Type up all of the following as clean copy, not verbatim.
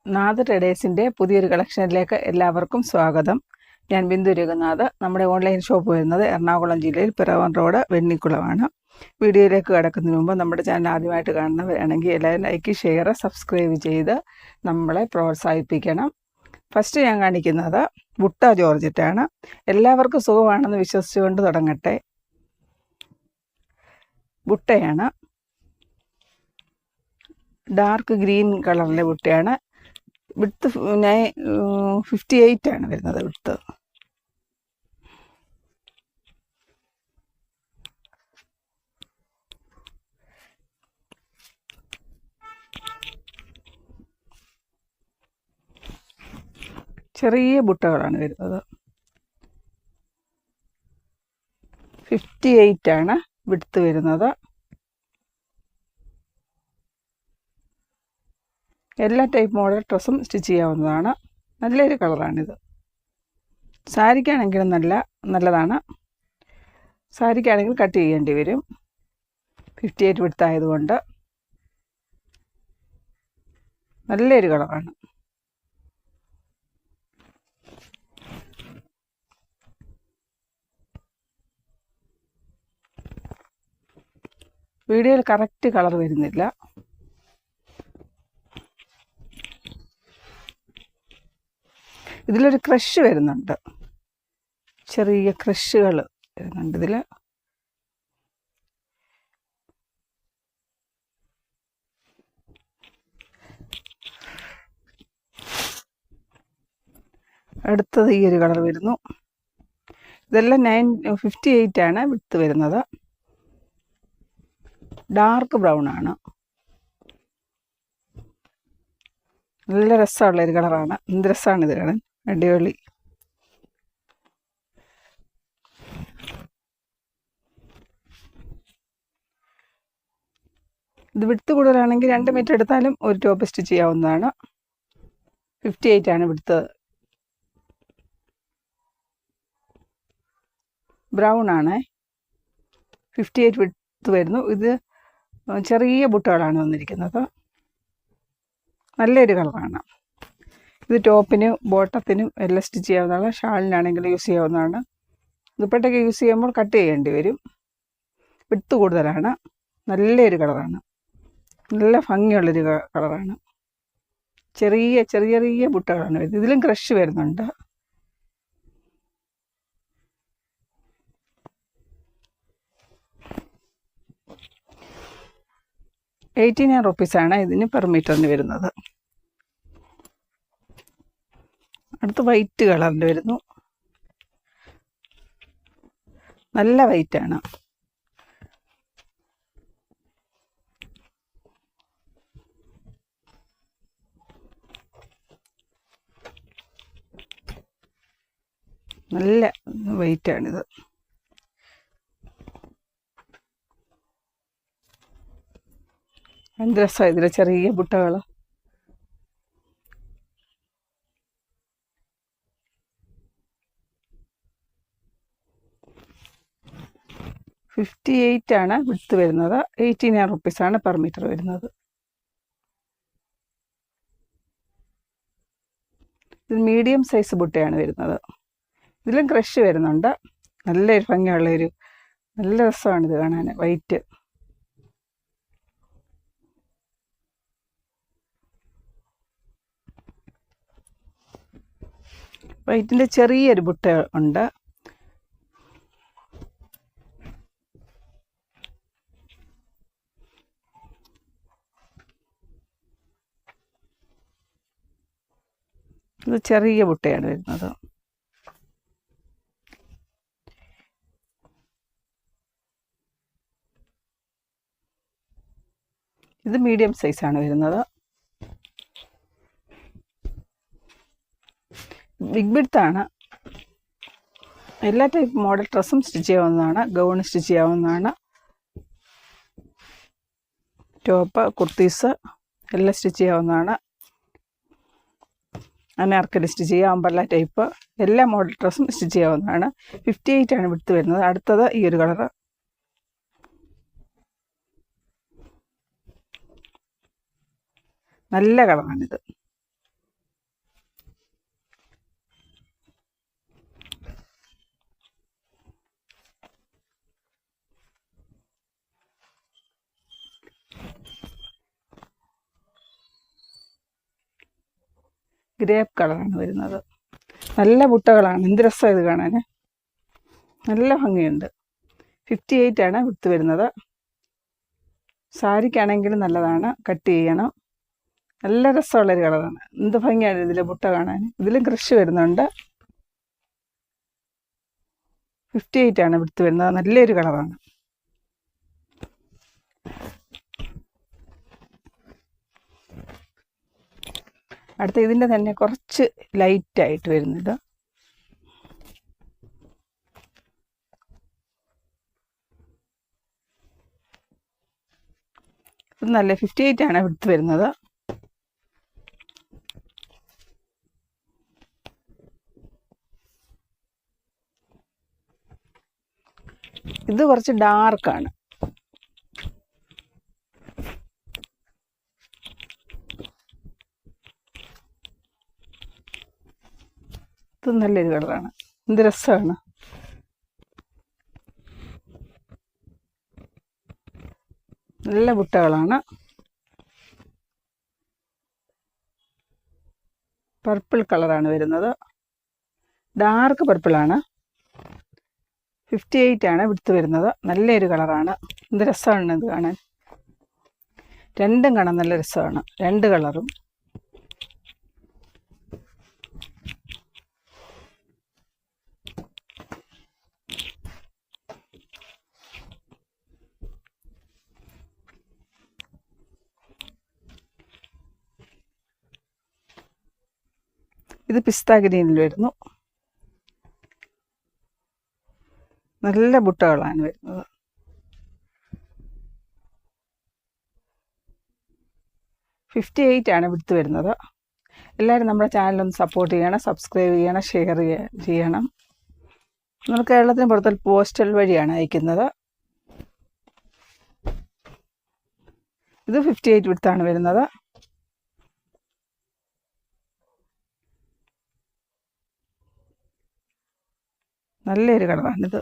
നാഥ് ട്രേഡേഴ്സിൻ്റെ പുതിയൊരു കളക്ഷനിലേക്ക് എല്ലാവർക്കും സ്വാഗതം. ഞാൻ ബിന്ദു രഘുനാഥ്. നമ്മുടെ ഓൺലൈൻ ഷോപ്പ് വരുന്നത് എറണാകുളം ജില്ലയിൽ പിറവം റോഡ് വെണ്ണിക്കുളമാണ്. വീഡിയോയിലേക്ക് കടക്കുന്നതിന് മുമ്പ് നമ്മുടെ ചാനൽ ആദ്യമായിട്ട് കാണുന്നവരാണെങ്കിൽ എല്ലാവരും ലൈക്ക്, ഷെയർ, സബ്സ്ക്രൈബ് ചെയ്ത് നമ്മളെ പ്രോത്സാഹിപ്പിക്കണം. ഫസ്റ്റ് ഞാൻ കാണിക്കുന്നത് ബുട്ട ജോർജറ്റാണ്. എല്ലാവർക്കും സുഖമാണെന്ന് വിശ്വസിച്ചുകൊണ്ട് തുടങ്ങട്ടെ. ബുട്ടയാണ്, ഡാർക്ക് ഗ്രീൻ കളറിലെ ബുട്ടയാണ്. വിഡ്ത്ത് 58 ആണ് വരുന്നത്. വിഡ്ത്ത് ചെറിയ ബുട്ടകളാണ് വരുന്നത്. 58 ആണ് വിഡ്ത്ത് വരുന്നത്. എല്ലാ ടൈപ്പ് മോഡൽ ഡ്രസ്സും സ്റ്റിച്ച് ചെയ്യാവുന്നതാണ്. നല്ലൊരു കളറാണിത്. സാരിക്കാണെങ്കിലും നല്ലതാണ്. സാരിക്കാണെങ്കിൽ കട്ട് ചെയ്യേണ്ടി വരും. 58 വിഡ്ത്ത് ആയതുകൊണ്ട് നല്ലൊരു കളറാണ്. വീഡിയോയിൽ കറക്റ്റ് കളർ വരുന്നില്ല. ഇതിലൊരു ക്രഷ് വരുന്നുണ്ട്. ചെറിയ ക്രഷുകൾ വരുന്നുണ്ട് ഇതിൽ. അടുത്തത് ഈ ഒരു കളർ വരുന്നു. ഇതെല്ലാം 58 ആണ് വിഡ്ത്ത് വരുന്നത്. ഡാർക്ക് ബ്രൗൺ ആണ്. നല്ല രസമുള്ളൊരു കളറാണ്. എന്ത് രസമാണ് ഇത് കാണാൻ, അടിപൊളി. ഇത് വിഡ്ത്ത് കൂടുതലാണെങ്കിൽ 2 മീറ്റർ എടുത്താലും ഒരു ടോപ്പ് സ്റ്റിച്ച് ചെയ്യാവുന്നതാണ്. 58 ആണ് വിഡ്ത്ത്. ബ്രൗൺ ആണ്. 58 വിഡ്ത്ത് വരുന്നു. ഇത് ചെറിയ ബുട്ടകളാണ് വന്നിരിക്കുന്നത്. നല്ലൊരു കളറാണ്. ഇത് ടോപ്പിനും ബോട്ടത്തിനും എല്ലാം സ്റ്റിച്ച് ചെയ്യാവുന്നതാണ്. ഷാളിനാണെങ്കിലും യൂസ് ചെയ്യാവുന്നതാണ്. ദുപ്പട്ടയ്ക്ക് യൂസ് ചെയ്യുമ്പോൾ കട്ട് ചെയ്യേണ്ടി വരും. വിഡ്ത്ത് കൂടുതലാണ്. നല്ലൊരു കളറാണ്. നല്ല ഭംഗിയുള്ളൊരു കളറാണ്. ചെറിയ ചെറിയ ചെറിയ ബുട്ടകളാണ് വരുന്നത്. ഇതിലും ക്രഷ് വരുന്നുണ്ട്. ₹89 ആണ് ഇതിന് പെർ മീറ്ററിന് വരുന്നത്. അടുത്ത് വൈറ്റ് കളറിൽ വരുന്നു. നല്ല വൈറ്റാണ്. നല്ല വൈറ്റാണിത്. എന്ത് രസമാണ് ഇതിലെ ചെറിയ ബുട്ടകൾ. ₹58 ആണ് വിഡ്ത്ത് വരുന്നത്. ₹89 ആണ് പെർ മീറ്റർ വരുന്നത്. ഇത് മീഡിയം സൈസ് ബുട്ടയാണ് വരുന്നത്. ഇതിലും ക്രഷ് വരുന്നുണ്ട്. നല്ലൊരു ഭംഗിയുള്ളൊരു നല്ല രസമാണിത് കാണാൻ. വൈറ്റ് വൈറ്റിൻ്റെ ചെറിയൊരു ബുട്ട ഉണ്ട്. ഇത് ചെറിയ ബുട്ടയാണ് വരുന്നത്. ഇത് മീഡിയം സൈസാണ് വരുന്നത്. ബിഗ് വിഡ്ത്താണ്. എല്ലാ ടൈപ്പ് മോഡൽ ഡ്രസ്സും സ്റ്റിച്ച് ചെയ്യാവുന്നതാണ്. ഗൗൺ സ്റ്റിച്ച് ചെയ്യാവുന്നതാണ്. ടോപ്പ്, കുർത്തീസ് എല്ലാം സ്റ്റിച്ച് ചെയ്യാവുന്നതാണ്. അനാർക്കലി സ്റ്റിച്ച് ചെയ്യുക, അമ്പർല ടൈപ്പ് എല്ലാ മോഡൽ ഡ്രസ്സും സ്റ്റിച്ച് ചെയ്യാവുന്നതാണ്. 58 ആണ് വിഡ്ത്ത് വരുന്നത്. അടുത്തത് ഈ ഒരു കളറ്. നല്ല കളറാണിത്. ഗ്രേപ്പ് കളറാണ് വരുന്നത്. നല്ല ബുട്ടകളാണ്. എന്ത് രസമാണ് ഇത് കാണാൻ, നല്ല ഭംഗിയുണ്ട്. 58 വിടുത്ത് വരുന്നത്. സാരിക്കാണെങ്കിലും നല്ലതാണ്, കട്ട് ചെയ്യണം. നല്ല രസമുള്ളൊരു കളറാണ്. എന്ത് ഭംഗിയാണ് ഇതിലെ ബുട്ട കാണാൻ. ഇതിലും കൃഷി വരുന്നുണ്ട്. 58 വിടുത്ത് വരുന്നത്. നല്ലൊരു കളറാണ്. അടുത്ത ഇതിൻ്റെ തന്നെ കുറച്ച് ലൈറ്റായിട്ട് വരുന്നത്. ഇത് നല്ല 58 വിടുത്ത് വരുന്നത്. ഇത് കുറച്ച് ഡാർക്കാണ്. ഇത് നല്ലൊരു കളറാണ്. എന്ത് രസമാണ്. നല്ല ബുട്ടകളാണ്. പർപ്പിൾ കളറാണ് വരുന്നത്. ഡാർക്ക് പർപ്പിളാണ്. 58 വിടുത്ത് വരുന്നത്. നല്ലൊരു കളറാണ്. എന്ത് രസമാണ് ഇത് കാണാൻ. രണ്ടും കാണാൻ നല്ല രസമാണ്, രണ്ട് കളറും. ഇത് പിസ്ത ഗ്രീനിൽ വരുന്നു. നല്ല ബുട്ടകളാണ് വരുന്നത്. $58 വിടുത്ത് വരുന്നത്. എല്ലാവരും നമ്മുടെ ചാനലൊന്ന് സപ്പോർട്ട് ചെയ്യണം, സബ്സ്ക്രൈബ് ചെയ്യണം, ഷെയർ ചെയ്യണം. നമ്മൾ കേരളത്തിന് പുറത്ത് പോസ്റ്റൽ വഴിയാണ് അയക്കുന്നത്. ഇത് 58 വിടുത്താണ് വരുന്നത്. നല്ലൊരു കളറാണിത്.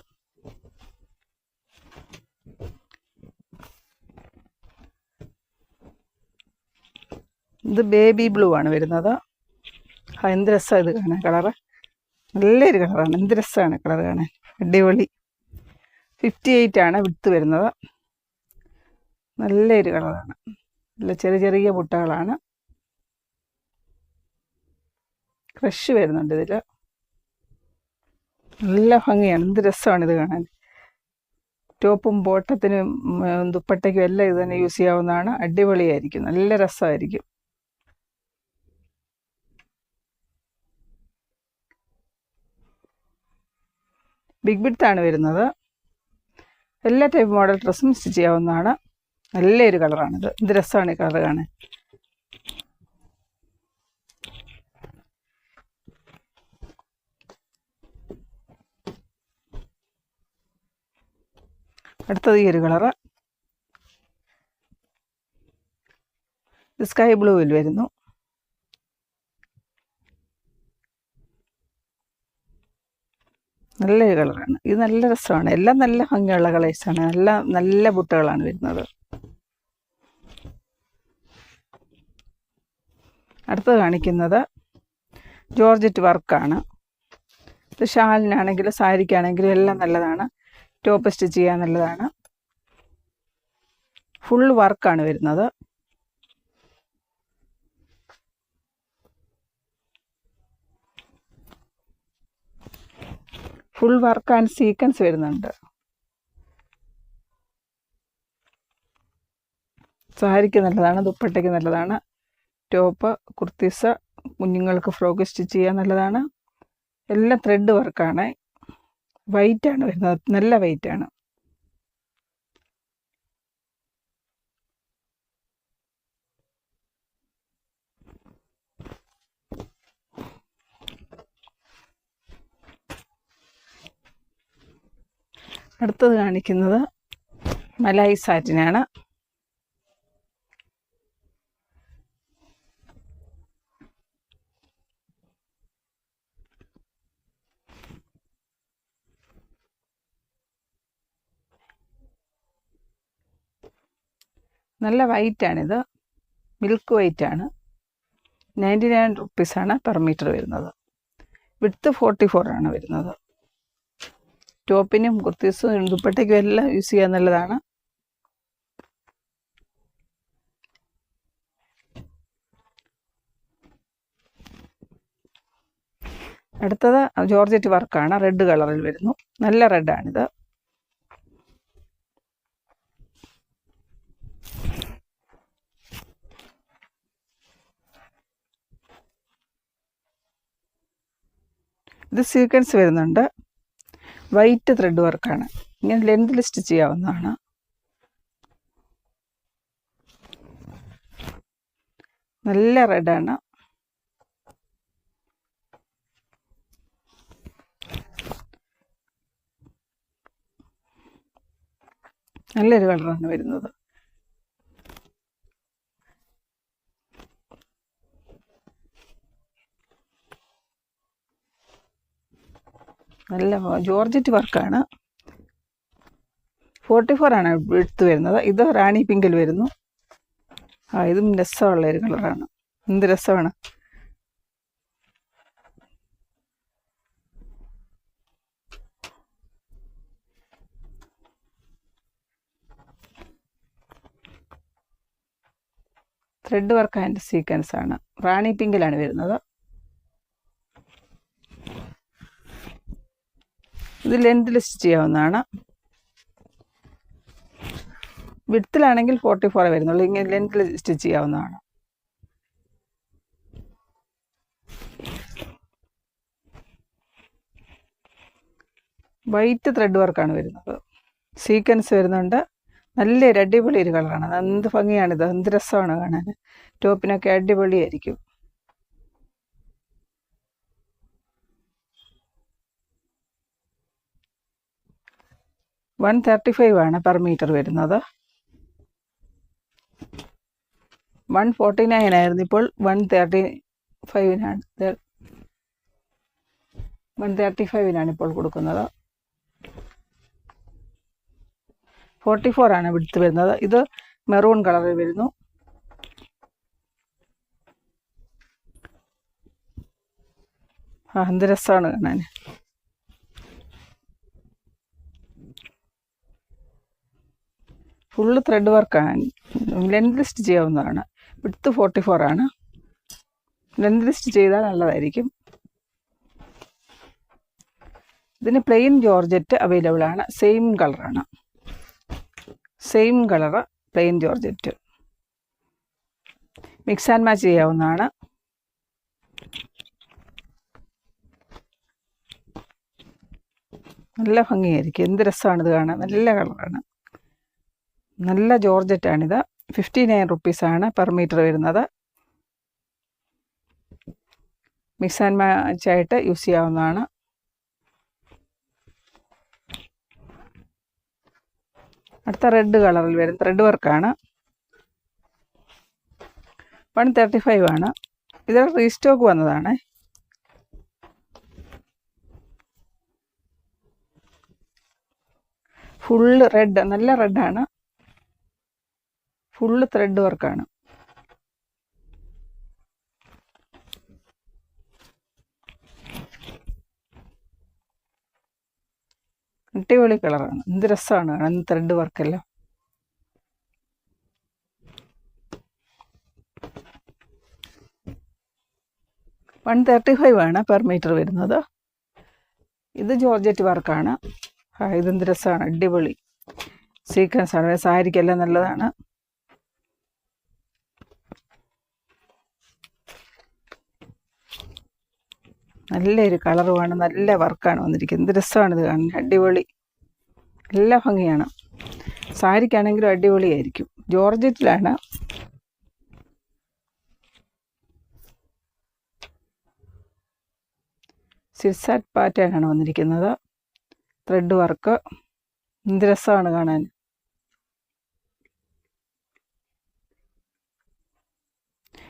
ഇത് ബേബി ബ്ലൂ ആണ് വരുന്നത്. എന്ത് രസമാണ് ഇത് കാണാൻ. കളറ് നല്ലൊരു കളറാണ്. എന്ത് രസമാണ് കളർ കാണാൻ, അടിപൊളി. 58 വിടുത്ത് വരുന്നത്. നല്ലൊരു കളറാണ്. നല്ല ചെറിയ ചെറിയ ബുട്ടകളാണ്. ക്രഷ് വരുന്നുണ്ട് ഇതിൽ. നല്ല ഭംഗിയാണ്. എന്ത് രസമാണ് ഇത് കാണാൻ. ടോപ്പും ബോട്ടത്തിനും ദുപ്പട്ടയ്ക്കും എല്ലാം ഇത് തന്നെ യൂസ് ചെയ്യാവുന്നതാണ്. അടിപൊളിയായിരിക്കും, നല്ല രസമായിരിക്കും. ബിഗ് ബിഡ്ത്താണ് വരുന്നത്. എല്ലാ ടൈപ്പ് മോഡൽ ഡ്രസ്സും സ്റ്റിച്ച് ചെയ്യാവുന്നതാണ്. നല്ലൊരു കളറാണിത്. എന്ത് രസമാണ് ഈ കളർ കാണാൻ. അടുത്തത് ഈ ഒരു കളറ്. സ്കൈ ബ്ലൂവിൽ വരുന്നു. നല്ലൊരു കളറാണ്. ഇത് നല്ല രസമാണ്. എല്ലാം നല്ല ഭംഗിയുള്ള കളേഴ്സാണ്. നല്ല നല്ല ബുട്ടകളാണ് വരുന്നത്. അടുത്തത് കാണിക്കുന്നത് ജോർജറ്റ് വർക്കാണ്. ഇത് ഷാലിനാണെങ്കിലും സാരിക്കാണെങ്കിലും എല്ലാം നല്ലതാണ്. ടോപ്പ് സ്റ്റിച്ച് ചെയ്യാൻ നല്ലതാണ്. ഫുൾ വർക്കാണ് വരുന്നത്. ഫുൾ വർക്ക് ആൻഡ് സീക്വൻസ് വരുന്നുണ്ട്. സാരിക്ക് നല്ലതാണ്, ദുപ്പട്ടയ്ക്ക് നല്ലതാണ്. ടോപ്പ്, കുർത്തീസ്, കുഞ്ഞുങ്ങൾക്ക് ഫ്രോക്ക് സ്റ്റിച്ച് ചെയ്യാൻ നല്ലതാണ്. എല്ലാം ത്രെഡ് വർക്കാണ്. വൈറ്റാണ് വരുന്നത്. നല്ല വൈറ്റാണ്. അടുത്തത് കാണിക്കുന്നത് മലായി സാറ്റിനാണ്. നല്ല വൈറ്റാണിത്. മിൽക്ക് വൈറ്റാണ്. 99 റുപ്പീസാണ് പെർ മീറ്റർ വരുന്നത്. വിഡ്ത്ത് 44 ആണ് വരുന്നത്. ടോപ്പിനും കുർത്തീസും ദുപ്പട്ടയ്ക്കും എല്ലാം യൂസ് ചെയ്യാൻ നല്ലതാണ്. അടുത്തത് ജോർജറ്റ് വർക്കാണ്. റെഡ് കളറിൽ വരുന്നു. നല്ല റെഡാണിത്. ഇത് സീക്വൻസ് വരുന്നുണ്ട്. വൈറ്റ് ത്രെഡ് വർക്കാണ്. ഇങ്ങനെ ലെങ്തിൽ സ്റ്റിച്ച് ചെയ്യാവുന്നതാണ്. നല്ല റെഡാണ്. നല്ലൊരു കളറാണ് വരുന്നത്. നല്ല ജോർജറ്റ് വർക്കാണ്. 44 ആണ് വിഡ്ത്ത് വരുന്നത്. ഇത് റാണി പിങ്കിൽ വരുന്നു. ഇതും രസമുള്ള ഒരു കളറാണ്. എന്ത് രസമാണ്. ത്രെഡ് വർക്ക് ആൻഡ് സീക്വൻസ് ആണ്. റാണി പിങ്കിലാണ് വരുന്നത്. ഇത് ലെങ്തിൽ സ്റ്റിച്ച് ചെയ്യാവുന്നതാണ്. വിഡ്ത്തിലാണെങ്കിൽ 44 വരുന്നുള്ളൂ. ഇങ്ങനെ ലെങ്തിൽ സ്റ്റിച്ച് ചെയ്യാവുന്നതാണ്. വൈറ്റ് ത്രെഡ് വർക്കാണ് വരുന്നത്. സീക്വൻസ് വരുന്നുണ്ട്. നല്ലൊരു അടിപൊളി ഒരു കളറാണ്. എന്ത് ഭംഗിയാണിത്. എന്ത് രസമാണ് കാണാൻ. ടോപ്പിനൊക്കെ അടിപൊളിയായിരിക്കും. $135 ആണ് പെർ മീറ്റർ വരുന്നത്. 149 ആയിരുന്നു. ഇപ്പോൾ 135 ഇപ്പോൾ കൊടുക്കുന്നത്. 44 ആണ് വിഡ്ത്ത് വരുന്നത്. ഇത് മെറൂൺ കളറിൽ വരുന്നു. എന്ത് രസമാണ് കാണാൻ. ഫുള്ള് ത്രെഡ് വർക്കാണ്. ലെങ്ത് സ്റ്റിച്ച് ചെയ്യാവുന്നതാണ്. വിഡ്ത്ത് 44 ആണ്. ലെങ്ത് സ്റ്റിച്ച് ചെയ്താൽ നല്ലതായിരിക്കും. ഇതിന് പ്ലെയിൻ ജോർജറ്റ് അവൈലബിൾ ആണ്. സെയിം കളറാണ്. Same colour plain georgette. Mix and match ചെയ്യാവുന്നതാണ്. നല്ല ഭംഗിയായിരിക്കും. എന്ത് രസമാണിത് കാണാൻ. നല്ല കളറാണ്. നല്ല ജോർജറ്റാണിത്. 59 റുപ്പീസാണ് പെർ മീറ്റർ വരുന്നത്. മിക്സ് ആൻഡ് മാച്ച് ആയിട്ട് യൂസ് ചെയ്യാവുന്നതാണ്. അടുത്ത റെഡ് കളറിൽ വരും. ത്രെഡ് വർക്കാണ്. 135 ആണ്. ഇത് റീസ്റ്റോക്ക് വന്നതാണ്. Full red. നല്ല റെഡാണ്. ഫുള്ള് ത്രെഡ് വർക്കാണ്. അടിപൊളി കളറാണ്. എന്ത് രസമാണ് കാണാൻ. ത്രെഡ് വർക്കെല്ലാം. $135 ആണ് പെർ മീറ്റർ വരുന്നത്. ഇത് ജോർജറ്റ് വർക്കാണ്. ഇതെന്ത് രസമാണ്. അടിപൊളി സീക്വൻസ് ആണ്. സാരിക്കെല്ലാം നല്ലതാണ്. നല്ലൊരു കളറുമാണ്. നല്ല വർക്കാണ് വന്നിരിക്കുന്നത്. എന്ത് രസമാണിത് കാണാൻ. അടിപൊളി. നല്ല ഭംഗിയാണ്. സാരിക്കാണെങ്കിലും അടിപൊളിയായിരിക്കും. ജോർജറ്റിലാണ്. സിർസാറ്റ് പാറ്റേൺ ആണ് വന്നിരിക്കുന്നത്. Thread work. എന്ത് രസമാണ് കാണാൻ.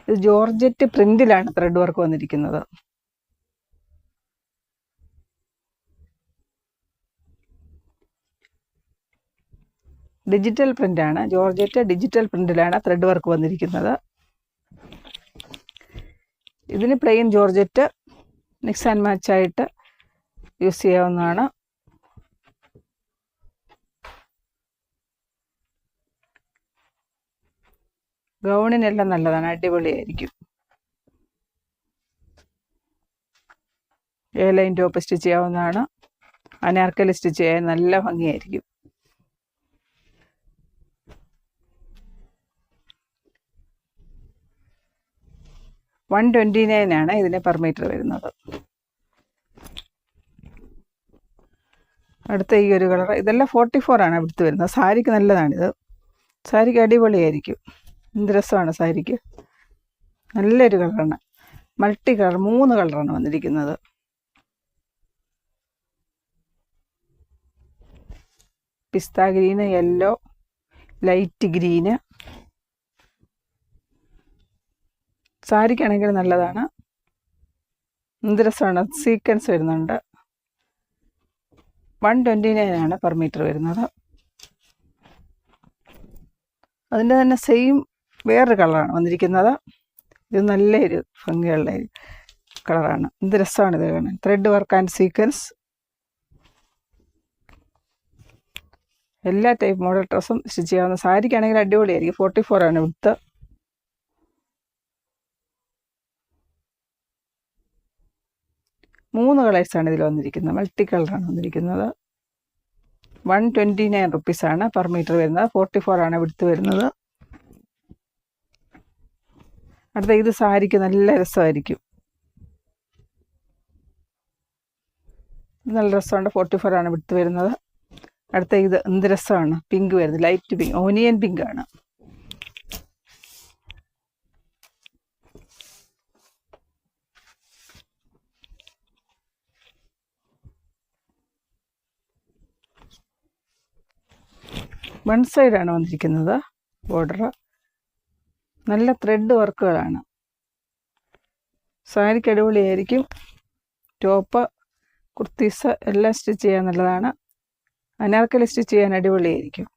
ഇത് ജോർജറ്റ് പ്രിന്റിലാണ് ത്രെഡ് വർക്ക് വന്നിരിക്കുന്നത്. ഡിജിറ്റൽ പ്രിൻ്റാണ്. ജോർജറ്റ് ഡിജിറ്റൽ പ്രിൻ്റിലാണ് ത്രെഡ് വർക്ക് വന്നിരിക്കുന്നത്. ഇതിന് പ്ലെയിൻ ജോർജറ്റ് മിക്സ് ആൻഡ് മാച്ചായിട്ട് യൂസ് ചെയ്യാവുന്നതാണ്. ഗൗണിനെല്ലാം നല്ലതാണ്, അടിപൊളിയായിരിക്കും. എ ലൈൻ ടോപ്പ് സ്റ്റിച്ച് ചെയ്യാവുന്നതാണ്. അനാർക്കലി സ്റ്റിച്ച് ചെയ്യാൻ നല്ല ഭംഗിയായിരിക്കും. $129 ഇതിന് പെർ മീറ്റർ വരുന്നത്. അടുത്ത ഈ ഒരു കളർ, ഇതെല്ലാം 44 എടുത്ത് വരുന്നത്. സാരിക്ക് നല്ലതാണിത്. സാരിക്ക് അടിപൊളിയായിരിക്കും. എന്ത് രസമാണ് സാരിക്ക്. നല്ലൊരു കളറാണ്. മൾട്ടി കളർ, 3 കളറാണ് വന്നിരിക്കുന്നത്. പിസ്ത ഗ്രീന്, യെല്ലോ, ലൈറ്റ് ഗ്രീന്. സാരിക്കാണെങ്കിൽ നല്ലതാണ്. എന്ത് രസമാണ്. സീക്വൻസ് വരുന്നുണ്ട്. 129 പെർ മീറ്റർ വരുന്നത്. അതിൻ്റെ തന്നെ സെയിം വേറൊരു കളറാണ് വന്നിരിക്കുന്നത്. ഇത് നല്ലൊരു ഭംഗിയുള്ള കളറാണ്. എന്ത് രസമാണ് ഇത് കാണാൻ. Thread work and sequence. എല്ലാ ടൈപ്പ് മോഡൽ ഡ്രസ്സും സ്റ്റിച്ച് ചെയ്യാവുന്ന. സാരിക്കാണെങ്കിൽ അടിപൊളിയായിരിക്കും. 44 വിടുത്ത്. മൂന്ന് കളേഴ്സാണ് ഇതിൽ വന്നിരിക്കുന്നത്. മൾട്ടി കളറാണ് വന്നിരിക്കുന്നത്. 129 റുപ്പീസാണ് പെർ മീറ്റർ വരുന്നത്. 44 വിടുത്ത് വരുന്നത്. അടുത്ത ഇത് സാരിക്ക് നല്ല രസമായിരിക്കും. ഇത് നല്ല രസമുണ്ട്. 44 വിടുത്ത് വരുന്നത്. അടുത്ത ഇത് എന്ത് രസമാണ്. പിങ്ക് വരുന്നത്, ലൈറ്റ് പിങ്ക്, ഓനിയൻ പിങ്ക് ആണ്. വൺ സൈഡാണ് വന്നിരിക്കുന്നത് ബോർഡർ. നല്ല ത്രെഡ് വർക്കുകളാണ്. സാരിക്ക് അടിപൊളിയായിരിക്കും. ടോപ്പ്, കുർത്തീസ് എല്ലാം സ്റ്റിച്ച് ചെയ്യാൻ നല്ലതാണ്. അനാർക്കലി സ്റ്റിച്ച് ചെയ്യാൻ അടിപൊളിയായിരിക്കും.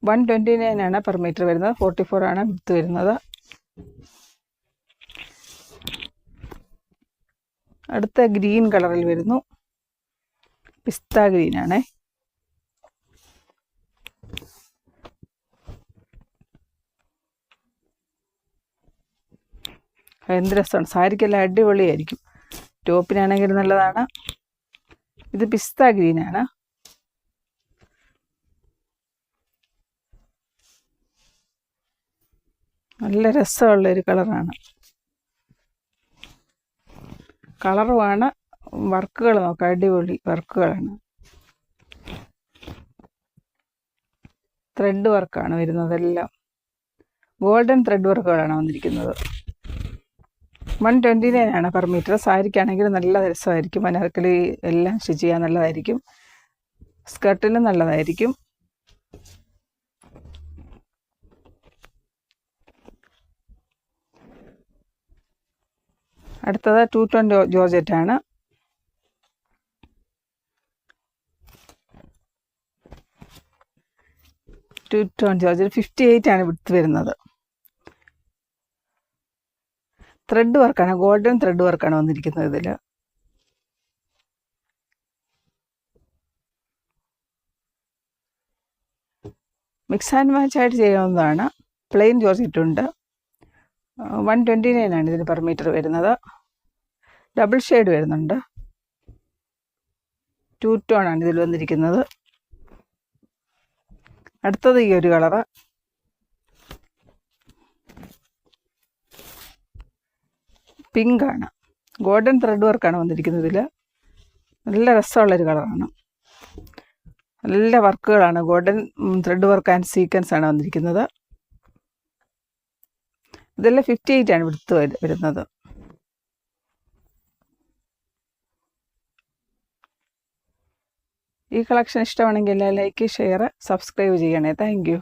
129 പെർ മീറ്റർ വരുന്നത്. 44 വിടുത്ത് വരുന്നത്. അടുത്ത ഗ്രീൻ കളറിൽ വരുന്നു. പിസ്ത ഗ്രീനാണ്. എന്ത് രസമാണ്. സാരിക്കെല്ലാം അടിപൊളിയായിരിക്കും. ടോപ്പിനാണെങ്കിൽ നല്ലതാണ്. ഇത് പിസ്ത ഗ്രീനാണ്. നല്ല രസമുള്ളൊരു കളറാണ്. കളറുമാണ്. വർക്കുകൾ നോക്കാം, അടിപൊളി വർക്കുകളാണ്. ത്രെഡ് വർക്കാണ് വരുന്നതെല്ലാം. ഗോൾഡൻ ത്രെഡ് വർക്കുകളാണ് വന്നിരിക്കുന്നത്. 129 പെർ മീറ്റർ. സാരിക്കാണെങ്കിൽ നല്ല രസമായിരിക്കും. അനാർക്കലി എല്ലാം സ്റ്റിച്ച് ചെയ്യാൻ നല്ലതായിരിക്കും. സ്കർട്ടിനും നല്ലതായിരിക്കും. അടുത്തത് 2 ടോൺ ജോർജറ്റ് ആണ്. ജോർജറ്റ് 58 വിടുത്ത് വരുന്നത്. ത്രെഡ് വർക്കാണ്, ഗോൾഡൻ ത്രെഡ് വർക്കാണ് വന്നിരിക്കുന്നത് ഇതിൽ. മിക്സ് ആൻഡ് മാച്ച് ആയിട്ട് ചെയ്യാവുന്നതാണ്. പ്ലെയിൻ ജോർജറ്റ് ഉണ്ട്. 129 ഇതിന് പെർ മീറ്റർ വരുന്നത്. ഡബിൾ ഷെയ്ഡ് വരുന്നുണ്ട്. 2 ടോൺ ഇതിൽ വന്നിരിക്കുന്നത്. അടുത്തത് ഈ ഒരു കളറ്. പിങ്ക് ആണ്. ഗോൾഡൻ ത്രെഡ് വർക്കാണ് വന്നിരിക്കുന്നത് ഇതിൽ. നല്ല രസമുള്ളൊരു കളറാണ്. നല്ല വർക്കുകളാണ്. Golden thread work and sequence ആണ് വന്നിരിക്കുന്നത്. ഇതെല്ലാം 58 വിടുത്ത് വരുന്നത്. ഈ കളക്ഷൻ ഇഷ്ടമാണെങ്കിൽ ലൈക്ക്, ഷെയർ, സബ്സ്ക്രൈബ് ചെയ്യണേ. Thank U.